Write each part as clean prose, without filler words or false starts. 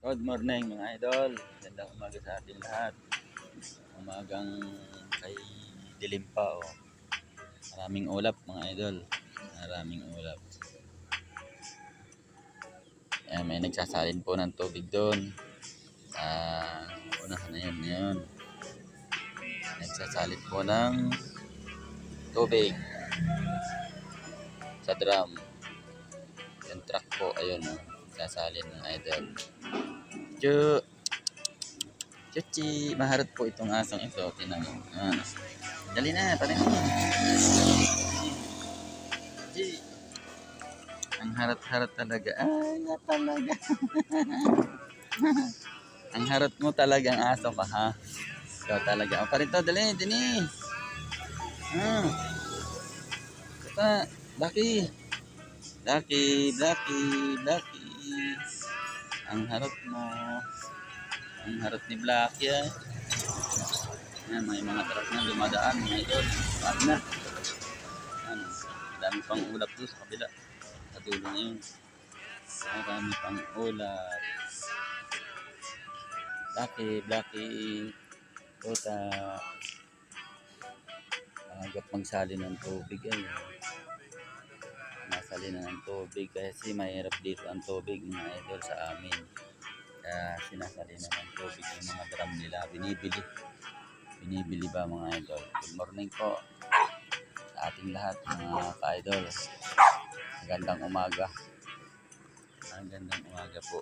Good morning mga idol. Gandang umaga sa ating lahat. Umagang kay dilim pa oh. Maraming ulap mga idol. Maraming ulap. Ayan, may nagsasalin po ng tubig doon. Unahan na yun. Nagsasalin po ng tubig sa drum. Yung truck po, ayun oh. Nagsasalin ng idol. Chuchi, maharot po itong asong ito. Tinan mo. Dali na, pareho. Chuchi. Ang harot-harot talaga. Ay, na talaga. Ang harot mo talaga ang aso ka, ha? Ikaw talaga. O, parito, dali, dini. Ito pa, Blackie. Blackie. Ang harot mo. Ang harot ni Blackie, eh. Yan, may mga truck na dumadaan, mga idol. Paano na? Yan, dami pang ulap doon sa kabila. Sa dulo na yun. Marami pang ulap. Blackie. Puta. Agap magsali ng tubig ay. Nasali na ng tubig kasi mahirap dito ang tubig mga idol sa amin. Kaya sinasali na ng tubig yung mga drum nila. Binibili ba mga idol? Good morning po sa ating lahat mga ka-idol. Magandang umaga. Magandang umaga po.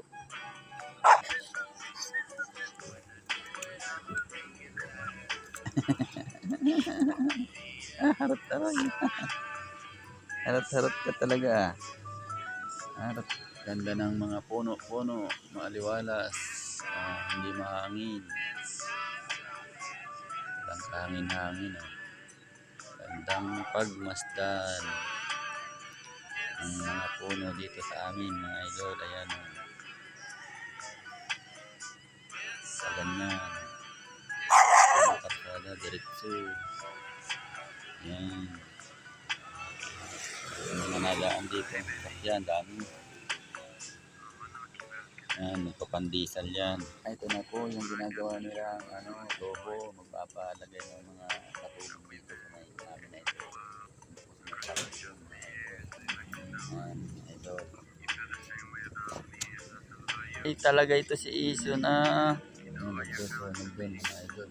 Harap ka talaga. Harap. Ganda ng mga puno, maaliwalas. Hindi mahangin. Walang kahangin-hangin. Gandang pagmasdan. Ang mga puno dito sa amin, mga idol. Ayan. Sa ganyan. Kapsada, diretso. Ayan. Mga nagaan dito. Yan, dami. Ayan, magpapandisal yan. Ito na po yung ginagawa nila tubo. Magpapalagay ng mga katulong dito sa may namin na ito. Ayan, idol. Talaga ito si Iso na nagsusunog doon mga idol.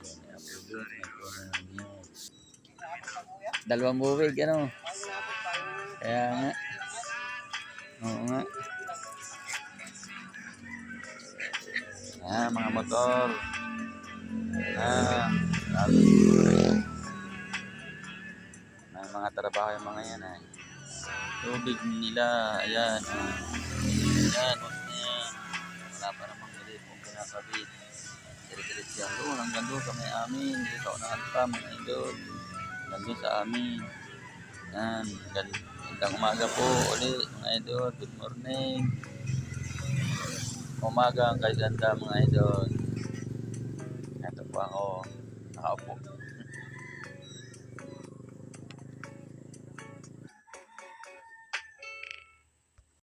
Dalawang buwig, ano? Kaya nga. Oo nga. Mga motor. May mga trabaho yung mga yan ay. Tubig nila, ayan. Ayan, wala pa namang galit kung pinakabit. Diret-diret yan doon, hanggang doon sa may amin. Dito ako nakanta, mga idol. Hanggang doon sa amin. Yan, gandang umaga po ulit, mga idol. Good morning. Umaga ang kay ganda, mga idol. Ito po ako, nakaupo.